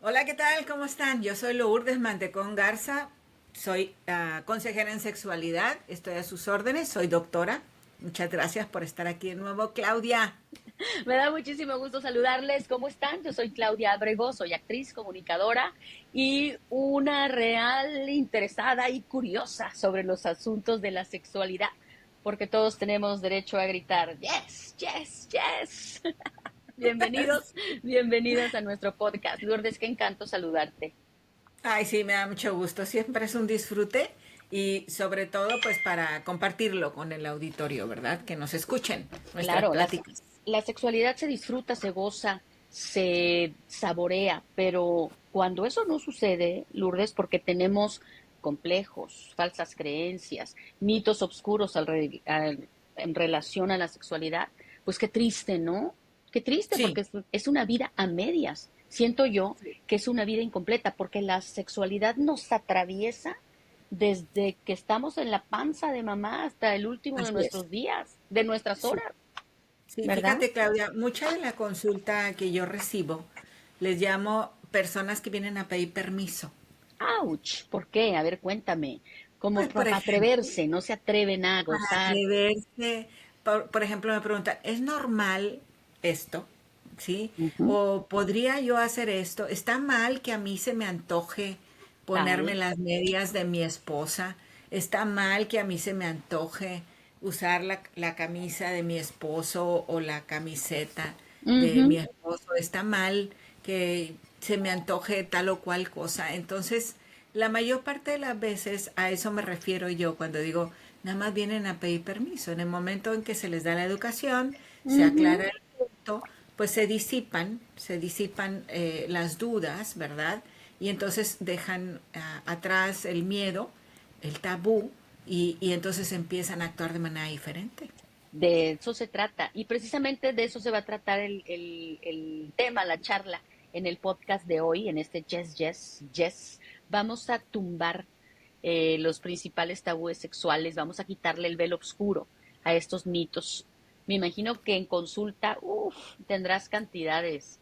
Hola, ¿qué tal? ¿Cómo están? Yo soy Lourdes Mantecón Garza, soy consejera en sexualidad, estoy a sus órdenes, soy doctora. Muchas gracias por estar aquí de nuevo, Claudia. Me da muchísimo gusto saludarles. ¿Cómo están? Yo soy Claudia Abrego, soy actriz, comunicadora y una real interesada y curiosa sobre los asuntos de la sexualidad, porque todos tenemos derecho a gritar, yes, yes, yes. Bienvenidos, bienvenidas a nuestro podcast. Lourdes, qué encanto saludarte. Ay, sí, me da mucho gusto, siempre es un disfrute y sobre todo pues para compartirlo con el auditorio, ¿verdad? Que nos escuchen nuestras Claro, pláticas. la sexualidad se disfruta, se goza, se saborea, pero cuando eso no sucede, Lourdes, porque tenemos complejos, falsas creencias, mitos oscuros en relación a la sexualidad, pues qué triste, ¿no? Qué triste, Sí, porque es una vida a medias. Siento yo que es una vida incompleta, porque la sexualidad nos atraviesa desde que estamos en la panza de mamá hasta el último de así es. nuestros días, de nuestras Sí. horas. Sí, ¿Verdad? fíjate, Claudia, mucha de la consulta que yo recibo les llamo personas que vienen a pedir permiso. ¡Auch! ¿Por qué? A ver, cuéntame. Como Pues, por para ejemplo, atreverse, no se atreven a para gozar. atreverse, por ejemplo, me preguntan, ¿es normal esto? ¿Sí? Ujú. ¿O podría yo hacer esto? ¿Está mal que a mí se me antoje ponerme Ay. las medias de mi esposa? ¿Está mal que a mí se me antoje usar la camisa de mi esposo o la camiseta de mi Ujú. esposo? ¿Está mal que se me antoje tal o cual cosa? Entonces, la mayor parte de las veces a eso me refiero yo cuando digo, nada más vienen a pedir permiso. En el momento en que se les da la educación, se Ujú. aclara el punto, pues se disipan las dudas, ¿verdad? Y entonces dejan atrás el miedo, el tabú, y entonces empiezan a actuar de manera diferente. De eso se trata. Y precisamente de eso se va a tratar el tema, la charla en el podcast de hoy, en este Yes, Yes, Yes. Vamos a tumbar los principales tabúes sexuales, vamos a quitarle el velo oscuro a estos mitos. Me imagino que en consulta, uff, tendrás cantidades.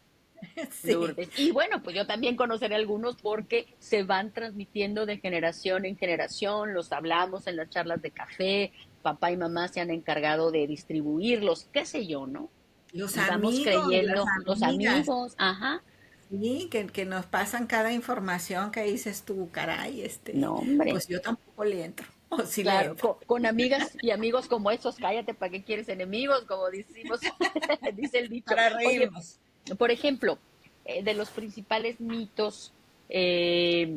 Sí, Lourdes. Y bueno, pues yo también conoceré algunos porque se van transmitiendo de generación en generación, los hablamos en las charlas de café, papá y mamá se han encargado de distribuirlos, qué sé yo, ¿no? los Y vamos amigos, las creyendo, los amigas, amigos, ajá, sí, que nos pasan cada información que dices tú, caray, no, hombre, pues yo tampoco le entro, o sí le claro, entro. con amigas y amigos como esos, cállate, ¿para qué quieres enemigos? Como decimos, dice el dicho. Para Oye, reírnos. por ejemplo, de los principales mitos eh,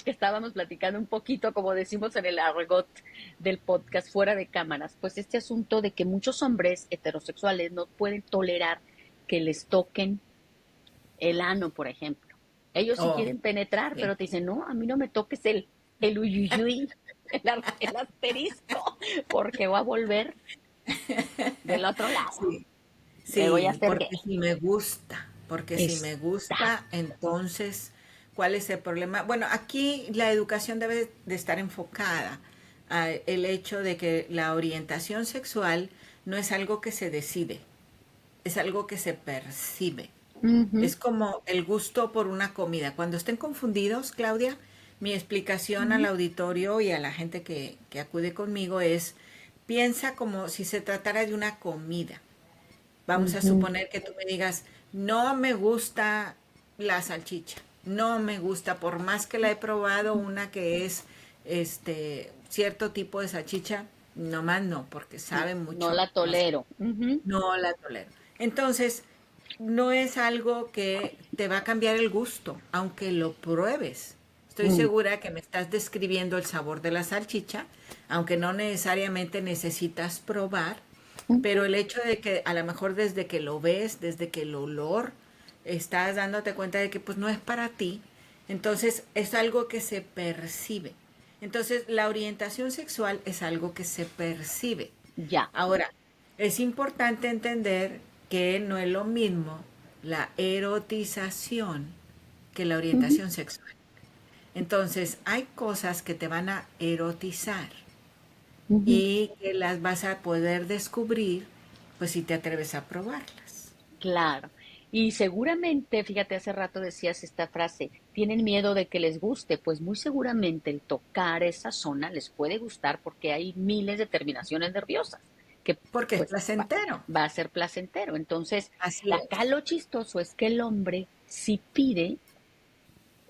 que estábamos platicando un poquito, como decimos en el argot del podcast, fuera de cámaras, pues este asunto de que muchos hombres heterosexuales no pueden tolerar que les toquen el ano, por ejemplo. Ellos sí Oh, quieren penetrar, sí. pero te dicen, no, a mí no me toques el uyuyuy, el asterisco, porque va a volver del otro lado. Sí, Me voy a sí, hacer gay. porque si me Está. gusta, entonces, ¿cuál es el problema? Bueno, aquí la educación debe de estar enfocada a el hecho de que la orientación sexual no es algo que se decide, es algo que se percibe. Ujú, Es como el gusto por una comida. Cuando estén confundidos, Claudia, mi explicación al ujú, auditorio y a la gente que acude conmigo es, piensa como si se tratara de una comida. Vamos a ujú. suponer que tú me digas, no me gusta la salchicha, no me gusta, por más que la he probado, una que es cierto tipo de salchicha, nomás no, porque sabe No mucho, la tolero. Ujú, no la tolero. Entonces, no es algo que te va a cambiar el gusto, aunque lo pruebes. Estoy mm, segura que me estás describiendo el sabor de la salchicha, aunque no necesariamente necesitas probar, pero ujú. el hecho de que a lo mejor desde que lo ves, desde que el olor, estás dándote cuenta de que pues no es para ti, entonces es algo que se percibe. Entonces la orientación sexual es algo que se percibe. Ya. Ahora, es importante entender que no es lo mismo la erotización que la Ujú, orientación sexual. Entonces, hay cosas que te van a erotizar ujú. y que las vas a poder descubrir, pues si te atreves a probarlas. Claro. Y seguramente, fíjate, hace rato decías esta frase, tienen miedo de que les guste, pues muy seguramente el tocar esa zona les puede gustar porque hay miles de terminaciones nerviosas que Porque es pues placentero. va a ser placentero. Entonces, Así acá es. lo chistoso es que el hombre sí pide,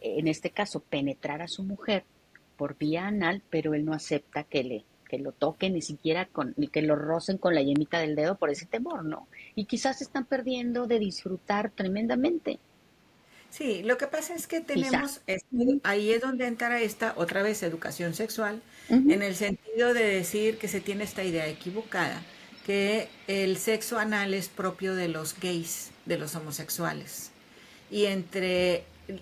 en este caso, penetrar a su mujer por vía anal, pero él no acepta que lo toquen ni siquiera ni que lo rocen con la yemita del dedo por ese temor, ¿no? Y quizás se están perdiendo de disfrutar tremendamente, Sí, lo que pasa es que quizá. tenemos, Ujú, ahí es donde entra esta otra vez educación sexual, ujú, en el sentido de decir que se tiene esta idea equivocada, que el sexo anal es propio de los gays, de los homosexuales. Y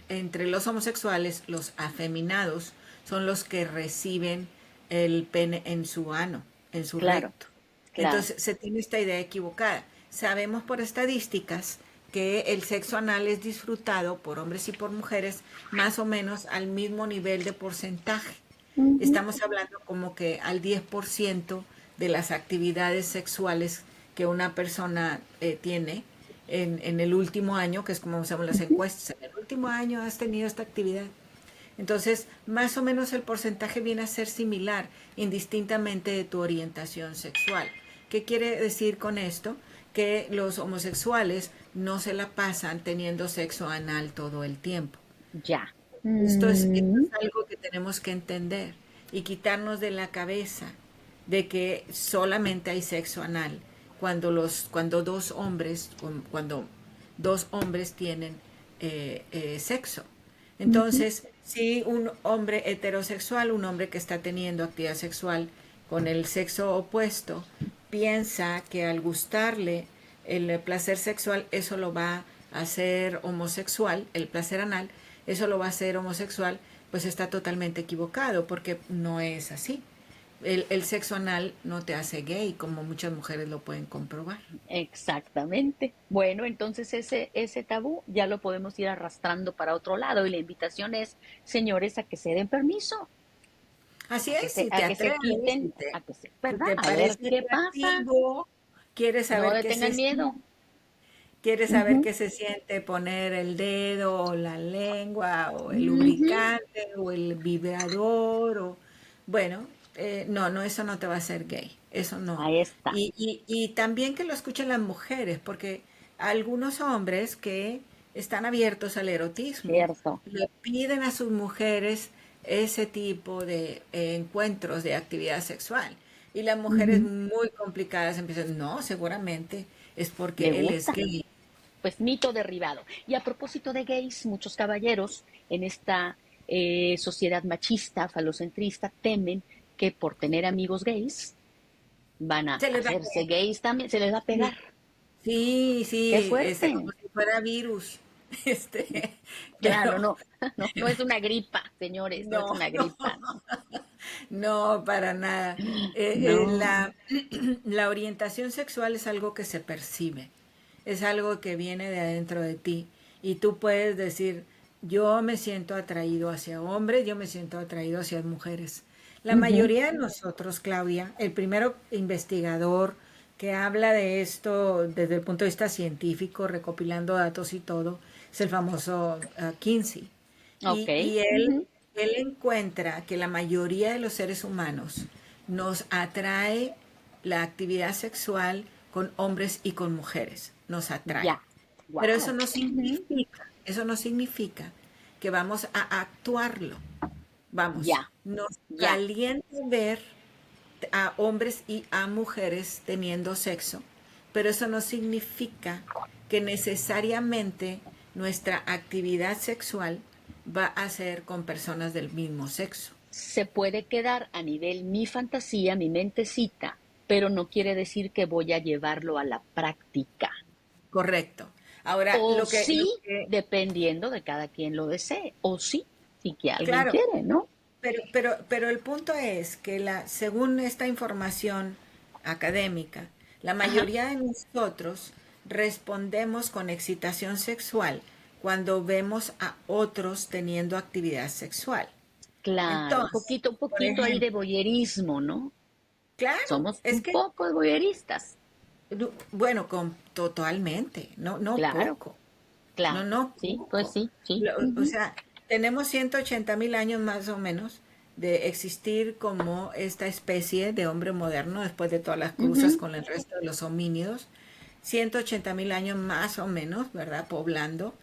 entre los homosexuales, los afeminados son los que reciben el pene en su ano, en su claro, recto. claro. Entonces se tiene esta idea equivocada. Sabemos por estadísticas que el sexo anal es disfrutado por hombres y por mujeres más o menos al mismo nivel de porcentaje. Ujú, Estamos hablando como que al 10% de las actividades sexuales que una persona tiene en el último año, que es como usamos las ujú. encuestas, en el último año has tenido esta actividad. Entonces, más o menos el porcentaje viene a ser similar, indistintamente de tu orientación sexual. ¿Qué quiere decir con esto? Que los homosexuales no se la pasan teniendo sexo anal todo el tiempo. Ya. Esto Mm, es algo que tenemos que entender y quitarnos de la cabeza de que solamente hay sexo anal cuando dos hombres tienen sexo. ujú. Entonces, si un hombre heterosexual, un hombre que está teniendo actividad sexual con el sexo opuesto, piensa que al gustarle el placer sexual, eso lo va a hacer homosexual, el placer anal, eso lo va a hacer homosexual, pues está totalmente equivocado, porque no es así. El sexo anal no te hace gay, como muchas mujeres lo pueden comprobar. Exactamente. Bueno, entonces ese tabú ya lo podemos ir arrastrando para otro lado y la invitación es, señores, a que se den permiso, Así es, si a te que se atreves, quiten, si ¿verdad? te A ver parece qué pasa. atractivo, quieres No saber le qué se tengan miedo. siente, quieres saber Ujú, qué se siente poner el dedo o la lengua o el ujú. lubricante o el vibrador o bueno, no, no, eso no te va a hacer gay, eso no. Ahí está, Y también que lo escuchen las mujeres, porque algunos hombres que están abiertos al erotismo cierto. le piden a sus mujeres ese tipo de encuentros de actividad sexual. Y las mujeres Ujú. muy complicadas empiezan, no, seguramente es Le porque él es gusta. gay. Pues mito derribado. Y a propósito de gays, muchos caballeros en esta sociedad machista, falocentrista, temen que por tener amigos gays van a Se les va a hacerse gays también, se les va a pegar. sí, sí, ¡Qué sí, es como fuerte! si fuera virus. Este, Claro, pero no, no, no es una gripa, señores, no es no, una gripa, ¿no? no, para nada. No, La orientación sexual es algo que se percibe, es algo que viene de adentro de ti y tú puedes decir, yo me siento atraído hacia hombres, yo me siento atraído hacia mujeres. La ujú, mayoría de nosotros, Claudia, el primero investigador que habla de esto desde el punto de vista científico, recopilando datos y todo, es el famoso Kinsey. ok, Y ujú, él encuentra que la mayoría de los seres humanos nos atrae la actividad sexual con hombres y con mujeres, nos atrae. ya, Pero wow, eso no significa que vamos a actuarlo. Vamos, ya, nos ya, calienta ver a hombres y a mujeres teniendo sexo, pero eso no significa que necesariamente nuestra actividad sexual va a ser con personas del mismo sexo. se puede quedar a nivel mi fantasía, mi mentecita, pero no quiere decir que voy a llevarlo a la práctica. Correcto. Ahora, O sí, lo que dependiendo de cada quien lo desee. O sí, y que alguien claro, quiere, ¿no? pero el punto es que según esta información académica, la Ajá, mayoría de nosotros respondemos con excitación sexual cuando vemos a otros teniendo actividad sexual. claro, Entonces, un por poquito ahí de ejemplo, voyerismo, ¿no? claro, Somos es un que, poco de voyeristas, bueno, totalmente, no, no claro. poco. No, claro. no, Sí, pues sí, sí. o Ujú, sea, tenemos 180.000 años más o menos de existir como esta especie de hombre moderno después de todas las cruzas ujú, con el resto de los homínidos. 180.000 años más o menos, ¿verdad? Poblando.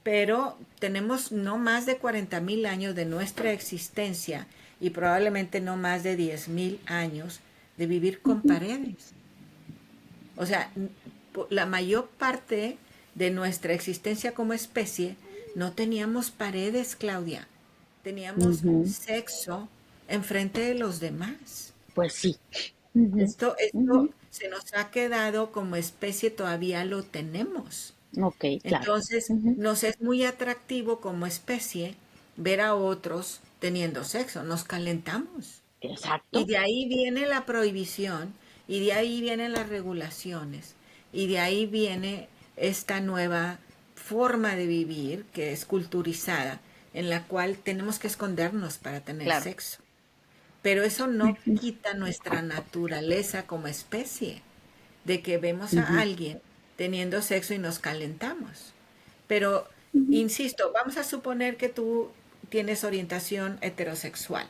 Pero tenemos no más de 40.000 años de nuestra existencia y probablemente no más de 10.000 años de vivir con ujú, paredes. O sea, la mayor parte de nuestra existencia como especie no teníamos paredes, Claudia. Teníamos ujú. sexo enfrente de los demás. Pues sí. Ujú, Esto ujú. se nos ha quedado como especie, todavía lo tenemos. Ok, claro. Entonces, Ujú, nos es muy atractivo como especie ver a otros teniendo sexo. Nos calentamos. Y exacto. de ahí viene la prohibición, y de ahí vienen las regulaciones, y de ahí viene esta nueva forma de vivir que es culturizada, en la cual tenemos que escondernos para tener Claro. sexo. Pero eso no Ujú, quita nuestra naturaleza como especie, de que vemos a ujú, alguien teniendo sexo y nos calentamos. Pero, ujú, insisto, vamos a suponer que tú tienes orientación heterosexual.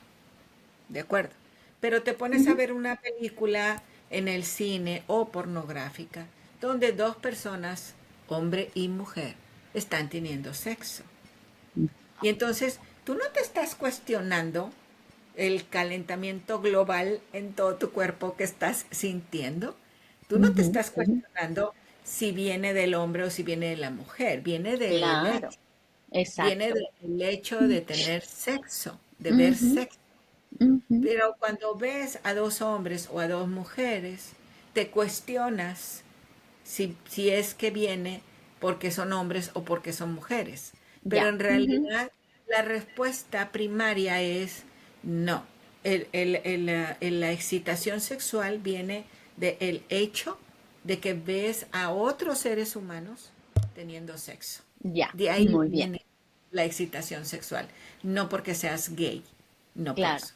De acuerdo. Pero te pones a ujú. ver una película en el cine o pornográfica donde dos personas, hombre y mujer, están teniendo sexo. Y entonces tú no te estás cuestionando el calentamiento global en todo tu cuerpo que estás sintiendo. Tú no te Ujú, estás ujú. cuestionando si viene del hombre o si viene de la mujer. Viene del Claro, hecho. Viene exacto. del hecho de tener sexo, de ver Ujú, sexo. ujú. Pero cuando ves a dos hombres o a dos mujeres, te cuestionas si es que viene porque son hombres o porque son mujeres. Pero Ya. en Ujú. realidad la respuesta primaria es no. La excitación sexual viene del hecho de que ves a otros seres humanos teniendo sexo. Ya, De ahí muy bien. viene la excitación sexual, no porque seas gay, no por Claro. eso.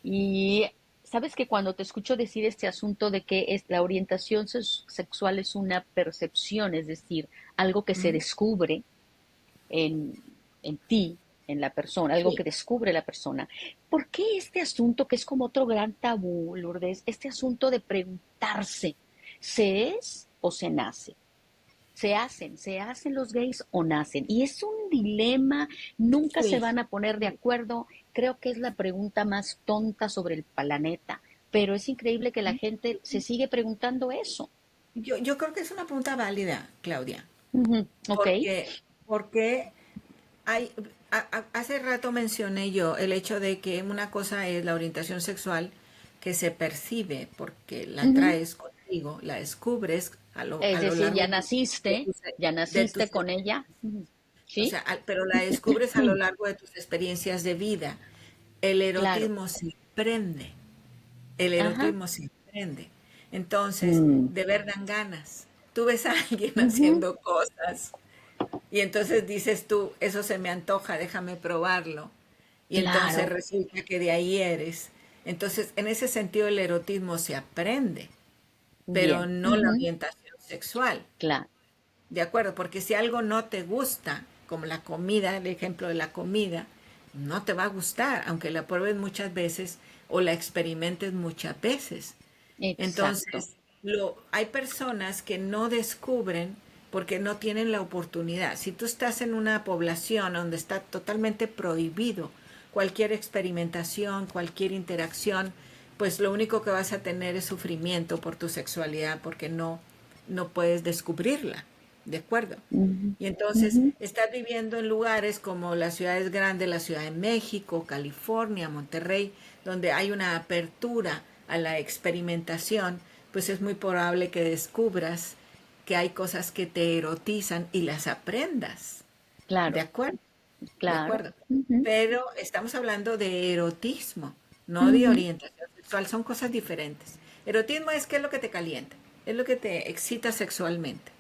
Y sabes que cuando te escucho decir este asunto de que la orientación sexual es una percepción, es decir, algo que se ¿Mm? descubre en, en ti, en la persona, algo que Sí. descubre la persona. ¿Por qué este asunto, que es como otro gran tabú, Lourdes, este asunto de preguntarse, ¿se es o se nace? Se hacen los gays o nacen. Y es un dilema, nunca se Sí, van a poner de acuerdo. Creo que es la pregunta más tonta sobre el planeta, pero es increíble que la gente se sigue preguntando eso. yo creo que es una pregunta válida, Claudia, Ujú, ok, porque hay, hace rato mencioné yo el hecho de que una cosa es la orientación sexual que se percibe porque la ujú. traes contigo, la descubres Es a lo decir, largo de ya de tus naciste con ella. Ujú. o ¿Sí? sea, pero la descubres a lo largo de tus experiencias de vida. El Claro. erotismo se prende, el Ajá. erotismo se prende. Entonces, Mm, de ver dan ganas. Tú ves a alguien ujú. haciendo cosas y entonces dices tú, eso se me antoja, déjame probarlo. Y entonces Claro. resulta que de ahí eres. Entonces, en ese sentido, el erotismo se aprende, pero Bien. no la Ujú. orientación sexual. Claro. ¿De acuerdo? Porque si algo no te gusta, como la comida, el ejemplo de la comida, no te va a gustar, aunque la pruebes muchas veces o la experimentes muchas veces. Exacto. Entonces, hay personas que no descubren porque no tienen la oportunidad. Si tú estás en una población donde está totalmente prohibido cualquier experimentación, cualquier interacción, pues lo único que vas a tener es sufrimiento por tu sexualidad porque no puedes descubrirla. ¿De acuerdo? Ujú, Y entonces ujú. estás viviendo en lugares como las ciudades grandes, la Ciudad de México, California, Monterrey, donde hay una apertura a la experimentación, pues es muy probable que descubras que hay cosas que te erotizan y las aprendas. ¿De Claro, acuerdo? De claro. acuerdo. Ujú, Pero estamos hablando de erotismo, no de ujú. orientación sexual. Son cosas diferentes. Erotismo es qué es lo que te calienta, es lo que te excita sexualmente.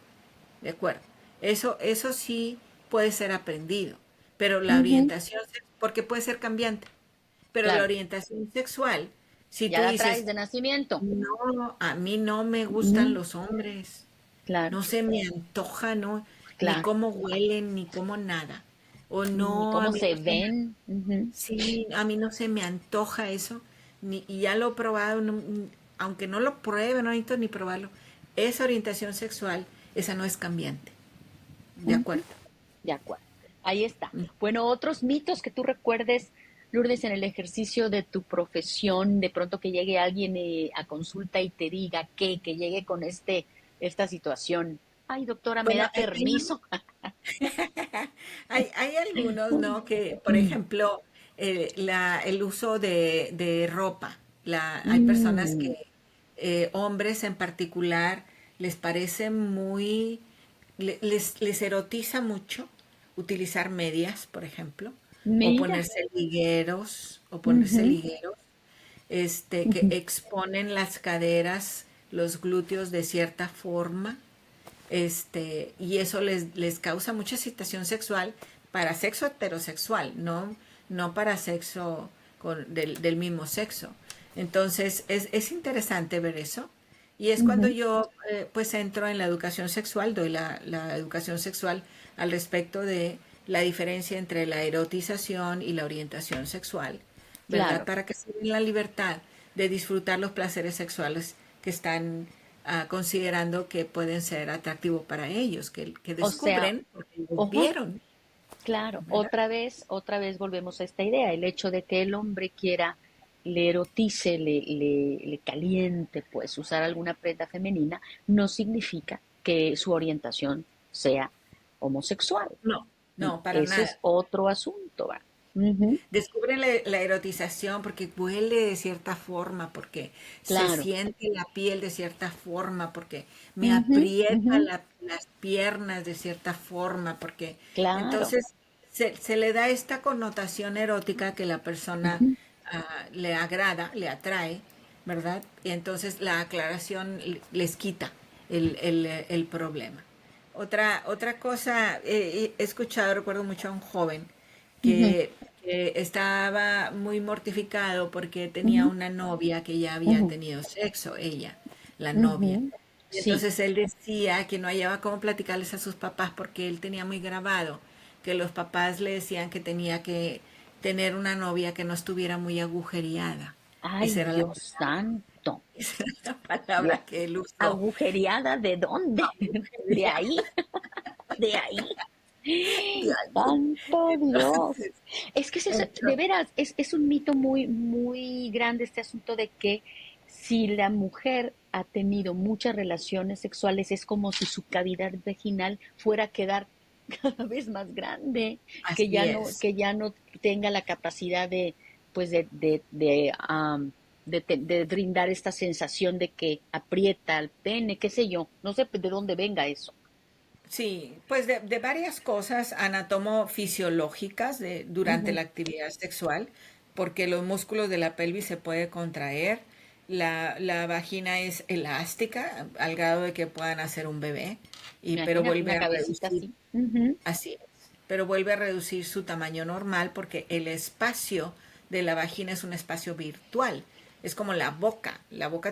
¿De acuerdo? Eso sí puede ser aprendido, pero la Ujú. orientación, porque puede ser cambiante, pero la Claro, orientación sexual, si ya tú la traes dices, de nacimiento. no, a mí no me gustan Ujú. los hombres, Claro, no se me antoja, no, ni claro. cómo huelen, ni cómo nada. O Ni no, a cómo mí se no se me, ven. Ujú. sí, a mí no se me antoja eso, y ya lo he probado, aunque no lo pruebe, no necesito ni probarlo. Esa orientación sexual, esa no es cambiante, ¿de Ujú. acuerdo? De acuerdo. Ahí está. Bueno, otros mitos que tú recuerdes, Lourdes, en el ejercicio de tu profesión, de pronto que llegue alguien a consulta y te diga que llegue con esta situación. Ay, doctora, ¿me Bueno, da permiso? hay algunos, ¿no? Que, por Mm, ejemplo, el uso de ropa. Hay personas que, mm, hombres en particular, les parece muy, les erotiza mucho utilizar medias, por ejemplo, mira. o ponerse Ujú, ligueros, que ujú. exponen las caderas, los glúteos de cierta forma, y eso les causa mucha excitación sexual para sexo heterosexual, no para sexo del mismo sexo. Entonces es interesante ver eso. Y es cuando Ujú. yo pues entro en la educación sexual, doy la educación sexual al respecto de la diferencia entre la erotización y la orientación sexual, ¿verdad? Claro. Para que se den la libertad de disfrutar los placeres sexuales que están considerando que pueden ser atractivos para ellos, que O sea, descubren porque los ojo, vieron, claro, ¿verdad? otra vez volvemos a esta idea, el hecho de que el hombre quiera, le erotice, le caliente, pues usar alguna prenda femenina, no significa que su orientación sea homosexual. No, no, para Ese es nada. otro asunto, ¿va? Ujú. Descubren la erotización porque huele de cierta forma, porque se Claro. siente la piel de cierta forma, porque me Ujú, aprieta ujú. las piernas de cierta forma, porque Claro. entonces se le da esta connotación erótica que la persona Ujú. le agrada, le atrae, ¿verdad? Y entonces la aclaración les quita el problema. Otra cosa, he escuchado, recuerdo mucho a un joven Ujú, que estaba muy mortificado porque tenía ujú, una novia que ya había ujú, tenido sexo, ella, la novia. ujú. Y Sí. entonces él decía que no hallaba cómo platicarles a sus papás porque él tenía muy grabado que los papás le decían que tenía que tener una novia que no estuviera muy agujereada. Ay, Esa era la, Dios santo. esa era la La palabra que él usó. agujereada, ¿de dónde? De Agujereada. ahí, de ahí. De ahí. Santo Dios. Entonces, Es que es eso, de entonces, veras, es un mito muy, muy grande este asunto de que si la mujer ha tenido muchas relaciones sexuales, es como si su cavidad vaginal fuera a quedar cada vez más grande, así es. que ya no tenga la capacidad de, pues de brindar esta sensación de que aprieta el pene, qué sé yo, no sé de dónde venga eso. Sí, pues de varias cosas anatomofisiológicas durante Ujú. la actividad sexual, porque los músculos de la pelvis se puede contraer, la vagina es elástica al grado de que puedan hacer un bebé, pero Imagínate una vuelve a cabecita reducir, así. Ujú. así es, pero vuelve a reducir su tamaño normal porque el espacio de la vagina es un espacio virtual, es como la boca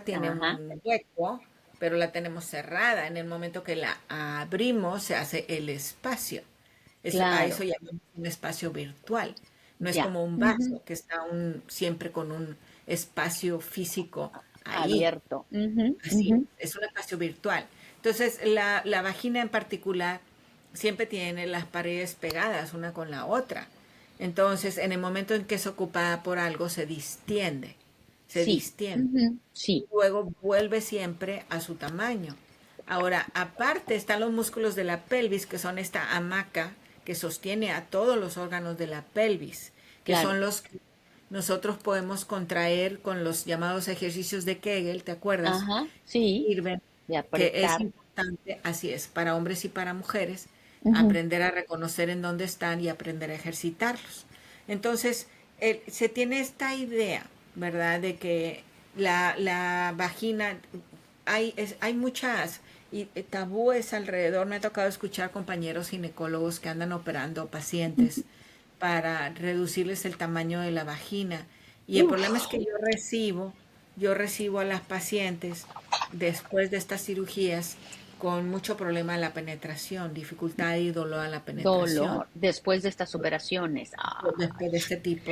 tiene Ajá, un hueco pero la tenemos cerrada. En el momento que la abrimos, se hace el espacio. A eso claro, llamamos un espacio virtual. No es ya. como un Ujú. vaso que está siempre con un espacio físico ahí. Abierto. Ujú, Así ujú. es un espacio virtual. Entonces, la vagina en particular siempre tiene las paredes pegadas una con la otra. Entonces, en el momento en que es ocupada por algo, se distiende. Se Sí. distiende Ujú, y sí, luego vuelve siempre a su tamaño. Ahora, aparte están los músculos de la pelvis, que son esta hamaca que sostiene a todos los órganos de la pelvis, que claro. son los que nosotros podemos contraer con los llamados ejercicios de Kegel, ¿te acuerdas? Ajá, Que sí, sirven, de que es apretar. importante, así es, para hombres y para mujeres, Ujú. aprender a reconocer en dónde están y aprender a ejercitarlos. Entonces, se tiene esta idea, ¿verdad?, de que la vagina, hay muchas tabúes alrededor. Me ha tocado escuchar compañeros ginecólogos que andan operando pacientes para reducirles el tamaño de la vagina. Y el problema es Uf, que yo recibo a las pacientes después de estas cirugías con mucho problema en la penetración, dificultad y dolor a la penetración, Dolor después de estas operaciones. Ah, después de este tipo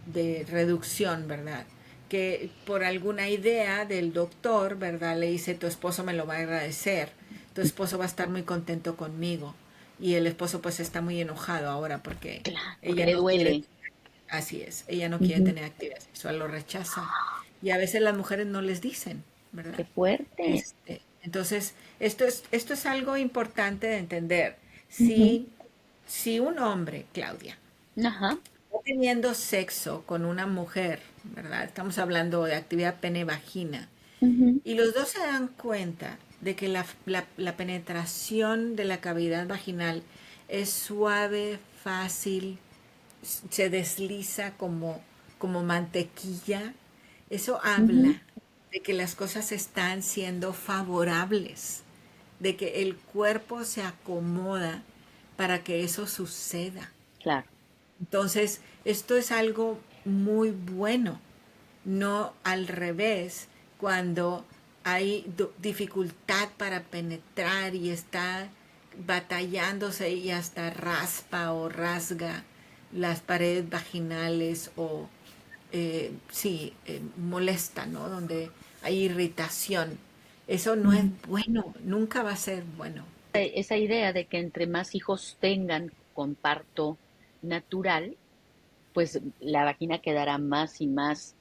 de reducción, ¿verdad? Que por alguna idea del doctor, ¿verdad? Le dice, tu esposo me lo va a agradecer, tu esposo va a estar muy contento conmigo. Y el esposo pues está muy enojado ahora porque claro, porque ella le no quiere, duele. así es, ella no quiere Ujú. tener actividad sexual, lo rechaza. Y a veces las mujeres no les dicen, Qué ¿verdad? fuerte. Entonces, esto es algo importante de entender. Ujú. Si un hombre, Claudia, Ajá. está teniendo sexo con una mujer, ¿verdad? Estamos hablando de actividad pene-vagina, Ujú. y los dos se dan cuenta de que la penetración de la cavidad vaginal es suave, fácil, se desliza como mantequilla, eso Ujú. habla de que las cosas están siendo favorables, de que el cuerpo se acomoda para que eso suceda. Claro. Entonces, esto es algo muy bueno, no al revés, cuando hay dificultad para penetrar y está batallándose y hasta raspa o rasga las paredes vaginales o sí, molesta, ¿no? Donde hay irritación. Eso no es Ujú. bueno, nunca va a ser bueno. Esa idea de que entre más hijos tengan con parto natural, pues la vagina quedará más y más,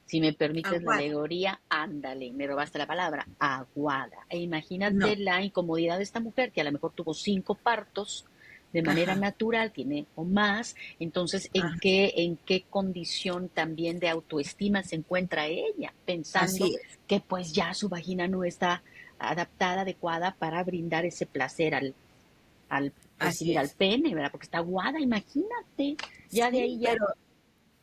si me permites la Aguada. alegoría, ándale, me robaste la palabra, aguada. E imagínate No. la incomodidad de esta mujer que a lo mejor tuvo 5 partos de manera Ajá. natural, tiene o más, entonces Ajá. en qué condición también de autoestima se encuentra ella, pensando Así es. que pues ya su vagina no está adaptada, adecuada para brindar ese placer al Así recibir al es. pene, ¿verdad? Porque está aguada, imagínate. Ya de Sí, ahí ya se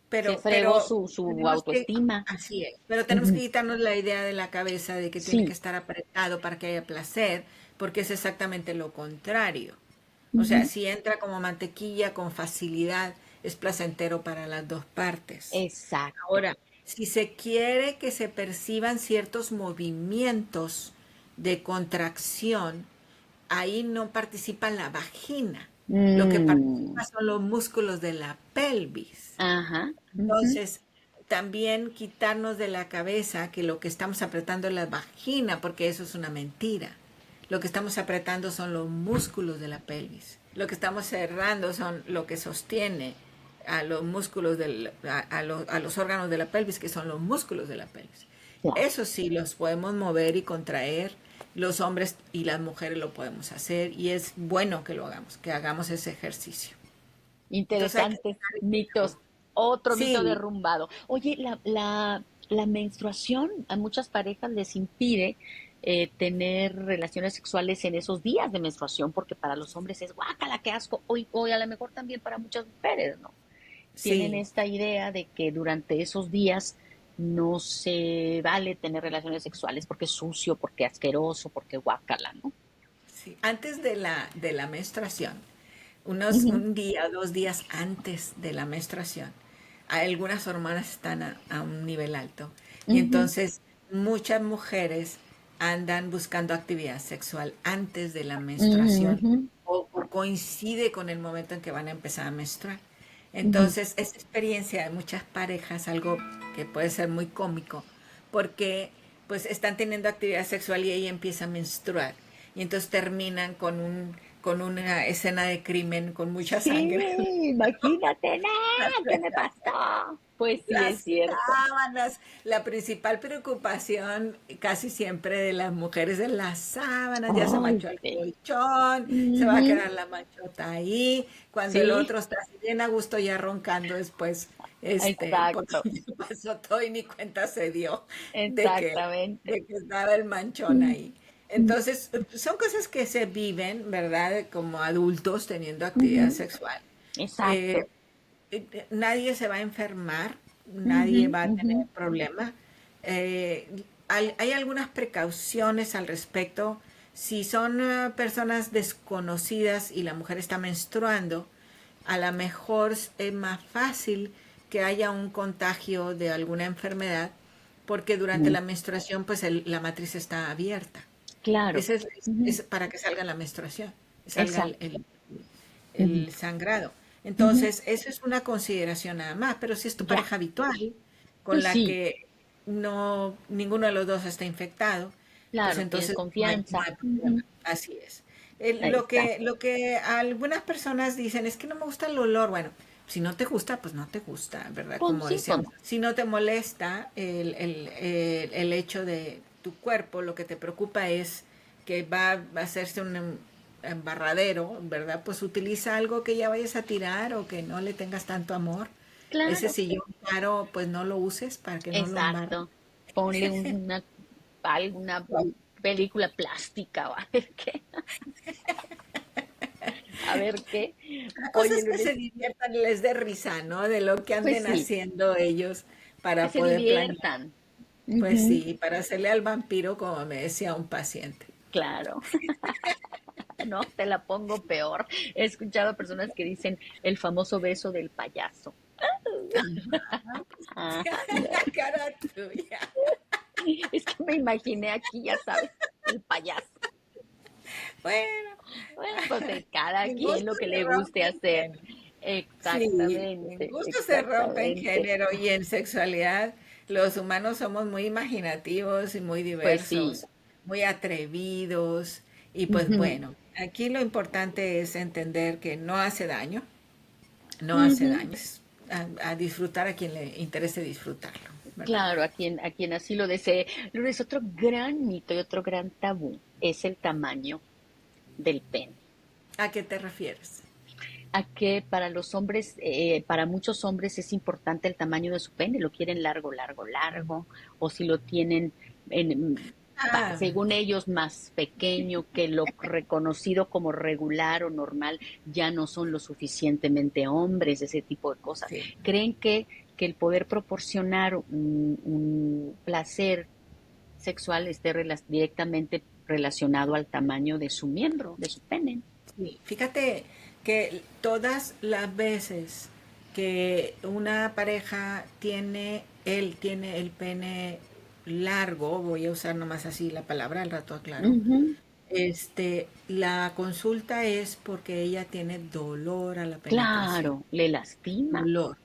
pero, fregó pero su tenemos que, autoestima. así es, pero tenemos que Ujú. quitarnos la idea de la cabeza de que tiene que Sí. estar apretado para que haya placer, porque es exactamente lo contrario. O sea, Ujú. si entra como mantequilla con facilidad, es placentero para las dos partes. Exacto. Ahora, si se quiere que se perciban ciertos movimientos de contracción, ahí no participa la vagina. Lo que Mm. participa son los músculos de la pelvis. Ajá. Ujú. Entonces, también quitarnos de la cabeza que lo que estamos apretando es la vagina, porque eso es una mentira. Lo que estamos apretando son los músculos de la pelvis. Lo que estamos cerrando son lo que sostiene a los músculos a los órganos de la pelvis, que son los músculos de la pelvis. Claro. Eso sí, los podemos mover y contraer. Los hombres y las mujeres lo podemos hacer y es bueno que lo hagamos, que hagamos ese ejercicio. Entonces hay que Interesantes dejar el mitos. tabú. Otro mito Sí, derrumbado. Oye, la menstruación a muchas parejas les impide tener relaciones sexuales en esos días de menstruación, porque para los hombres es guácala, qué asco. Hoy a lo mejor también para muchas mujeres, ¿no? Tienen sí, esta idea de que durante esos días no se vale tener relaciones sexuales porque es sucio, porque asqueroso, porque guácala, ¿no? sí. Antes de la menstruación, Ujú. un día o 2 días antes de la menstruación, algunas hormonas están a un nivel alto. Y Ujú. entonces muchas mujeres andan buscando actividad sexual antes de la menstruación Ujú. o coincide con el momento en que van a empezar a menstruar. Ujú. Entonces, esa experiencia de muchas parejas, algo que puede ser muy cómico, porque pues están teniendo actividad sexual y ella empieza a menstruar. Y entonces terminan con una escena de crimen con mucha Sí, sangre. imagínate, no, ¿qué me pasó? Pues sí, es Las cierto. sábanas, la principal preocupación casi siempre de las mujeres es las sábanas, ya se Ay, manchó el sí. colchón, se va a Ujú. quedar la manchota ahí, cuando el Sí, otro está así bien a gusto ya roncando después, exacto, porque pasó todo y ni cuenta se dio exactamente. de que estaba el manchón ahí. Entonces, son cosas que se viven, ¿verdad? Como adultos teniendo actividad Ujú. sexual. Exacto. Eh, Nadie se va a enfermar, Ujú. nadie va a Ujú. tener problema. Hay algunas precauciones al respecto. Si son personas desconocidas y la mujer está menstruando, a lo mejor es más fácil que haya un contagio de alguna enfermedad porque durante Mm. la menstruación pues la matriz está abierta. Claro. Ese es, Ujú. es para que salga la menstruación, salga Exacto. Ujú, el sangrado. ujú. Entonces, eso es una consideración nada más, pero si es tu Ya, pareja habitual, con pues la sí, que no ninguno de los dos está infectado, pues claro, tienes entonces no confianza. hay problema. Ujú. Así es. Ahí está. Lo que algunas personas dicen es que no me gusta el olor. Bueno, si no te gusta, pues no te gusta, ¿verdad? Pues Como sí, pues decíamos. no. Si no te molesta el hecho de tu cuerpo, lo que te preocupa es que va a hacerse un embarradero, ¿verdad? Pues utiliza algo que ya vayas a tirar o que no le tengas tanto amor. Ese Claro, sillón caro, pues no lo uses para que no lo embarre. exacto. Ponle alguna película plástica o a ver qué. La cosa Oye, es que Lourdes, se diviertan y les dé risa, ¿no? De lo que pues anden sí, haciendo ellos que para se poder planear. diviertan. Pues Ujú, sí, para hacerle al vampiro, como me decía un paciente. claro, no, te la pongo peor. He escuchado a personas que dicen el famoso beso del payaso. Ah, La cara tuya. es que me imaginé aquí, ya sabes, el payaso. Bueno, Bueno, pues cada en quien gusto lo que se le guste rompen hacer. género. Sí, en Exactamente, gusto se rompen exactamente. género y en sexualidad los humanos somos muy imaginativos y muy Pues sí. diversos, muy atrevidos y pues Ujú, bueno, aquí lo importante es entender que no hace daño, no hace ujú. daño, es a disfrutar a quien le interese disfrutarlo, ¿verdad? Claro, a quien así lo desee. Lourdes, otro gran mito y otro gran tabú es el tamaño del pene. ¿A qué te refieres? A que para los hombres, para muchos hombres es importante el tamaño de su pene, lo quieren largo, largo, largo, o si lo tienen, Ah, según ellos, más pequeño, que lo reconocido como regular o normal ya no son lo suficientemente hombres, ese tipo de cosas. sí. Creen que el poder proporcionar un placer sexual esté directamente relacionado al tamaño de su miembro, de su pene. Sí, fíjate que todas las veces que una pareja él tiene el pene largo, voy a usar nomás así la palabra, al rato aclaro, Ujú. la consulta es porque ella tiene dolor a la penetración, Claro, le lastima. dolor.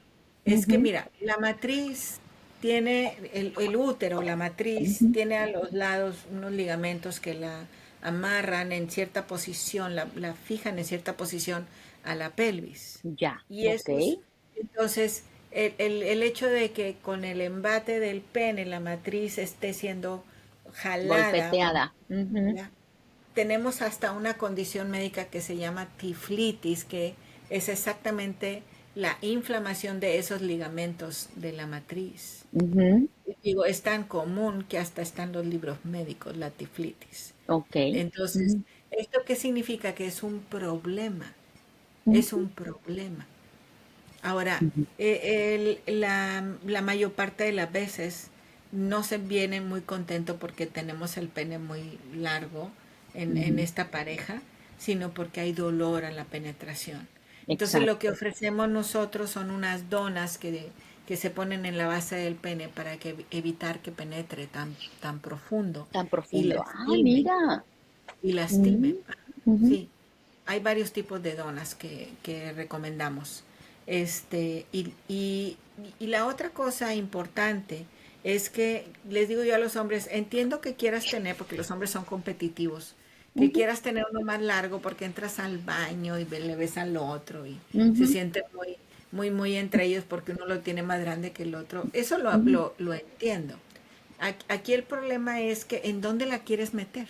Es que Ujú, mira, la matriz tiene, el útero, la matriz ujú. tiene a los lados unos ligamentos que la amarran en cierta posición, la fijan en cierta posición a la pelvis. Ya, Y ok. esos, entonces, el hecho de que con el embate del pene la matriz esté siendo jalada, Golpeteada. Ujú. ¿ya? Tenemos hasta una condición médica que se llama tiflitis, que es exactamente la inflamación de esos ligamentos de la matriz. Ujú. Digo, es tan común que hasta están los libros médicos, la tiflitis. Ok. Entonces, Ujú, ¿esto qué significa? Que es un problema, es ujú, un problema. Ahora, ujú, la mayor parte de las veces no se vienen muy contentos porque tenemos el pene muy largo en ujú. esta pareja, sino porque hay dolor a la penetración. Entonces lo que Exacto. ofrecemos nosotros son unas donas que se ponen en la base del pene para evitar que penetre tan profundo Tan y profundo. Ah, lastimen, mira. y lastimen. Ujú, ujú, Sí, hay varios tipos de donas que recomendamos. Y la otra cosa importante es que les digo yo a los hombres, entiendo que quieras tener, porque los hombres son competitivos, que ujú, quieras tener uno más largo porque entras al baño y le ves al otro y se ujú, sienten muy entre ellos porque uno lo tiene más grande que el otro. Eso ujú. lo entiendo. Aquí el problema es que en dónde la quieres meter.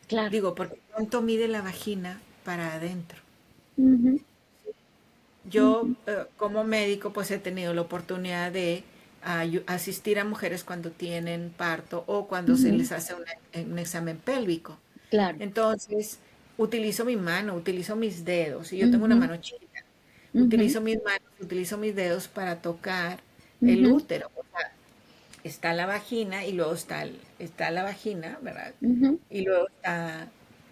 Claro. Digo, porque cuánto mide la vagina para adentro. Ujú, Yo, ujú, como médico, pues he tenido la oportunidad de asistir a mujeres cuando tienen parto o cuando se ujú. les hace un examen pélvico. Claro. Entonces, utilizo mi mano, utilizo mis dedos, y yo tengo una Ujú, mano chiquita. ujú, Utilizo mis manos, utilizo mis dedos para tocar el ujú, útero. O sea, está la vagina y luego está la vagina, ¿verdad? ujú, Y luego está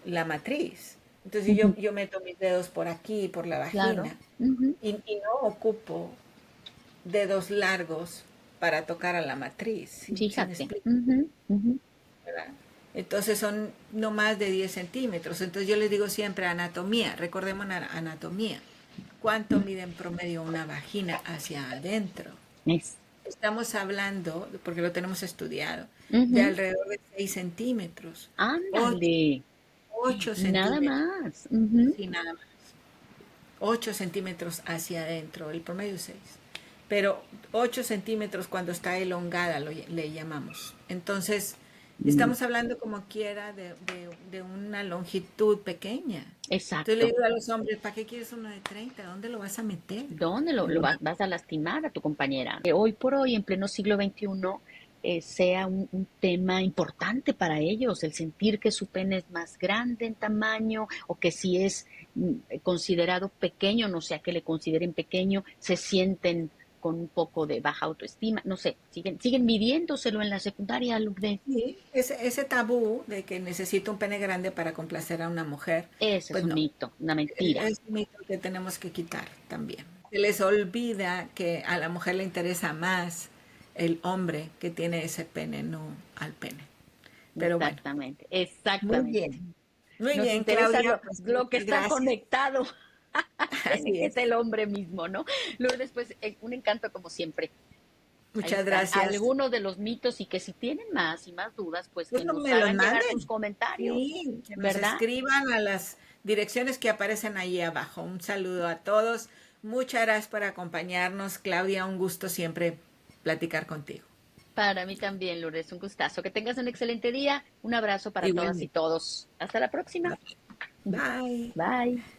la matriz. Entonces ujú. yo meto mis dedos por aquí, por la Claro. vagina, Ujú. y no ocupo dedos largos para tocar a la matriz, ¿sí me Fíjate. explico? Ujú, ujú. ¿Verdad? Entonces son no más de 10 centímetros. Entonces yo les digo siempre anatomía, recordemos anatomía. ¿Cuánto mide en promedio una vagina hacia adentro? Es, Estamos hablando, porque lo tenemos estudiado, de ujú, alrededor de 6 centímetros, ocho ándale, 8 nada centímetros, más. Ujú. sí, nada más. 8 centímetros hacia adentro, el promedio es 6. Pero 8 centímetros cuando está elongada le llamamos. Entonces, Mm, estamos hablando como quiera de una longitud pequeña. Entonces le exacto. digo a los hombres, ¿para qué quieres uno de 30? ¿Dónde lo vas a meter? ¿Dónde lo No. vas a lastimar a tu compañera? Que hoy por hoy, en pleno siglo XXI, sea un tema importante para ellos, el sentir que su pene es más grande en tamaño o que si es considerado pequeño, no sea que le consideren pequeño, se sienten con un poco de baja autoestima, no sé, siguen midiéndoselo en la secundaria, Lourdes. Sí, ese tabú de que necesito un pene grande para complacer a una mujer, Ese es pues un no, mito, una mentira. es un mito que tenemos que quitar también. Se les olvida que a la mujer le interesa más el hombre que tiene ese pene, no al pene. Pero bueno, Exactamente, muy exactamente. bien. Muy Nos bien, interesa Claudia, pues lo que muchas está gracias. conectado, Así que es. es el hombre mismo, ¿no? Lourdes, pues un encanto como siempre. Ahí Muchas están gracias. algunos de los mitos y que si tienen más y más dudas, pues Pues que no nos me los hagan llegar sus manden. comentarios, Sí, que nos ¿verdad? escriban a las direcciones que aparecen ahí abajo. Un saludo a todos. Muchas gracias por acompañarnos, Claudia. Un gusto siempre platicar contigo. Para mí también, Lourdes, un gustazo. Que tengas un excelente día. Un abrazo para todas y Igualmente. todos. Hasta la próxima. Bye. Bye.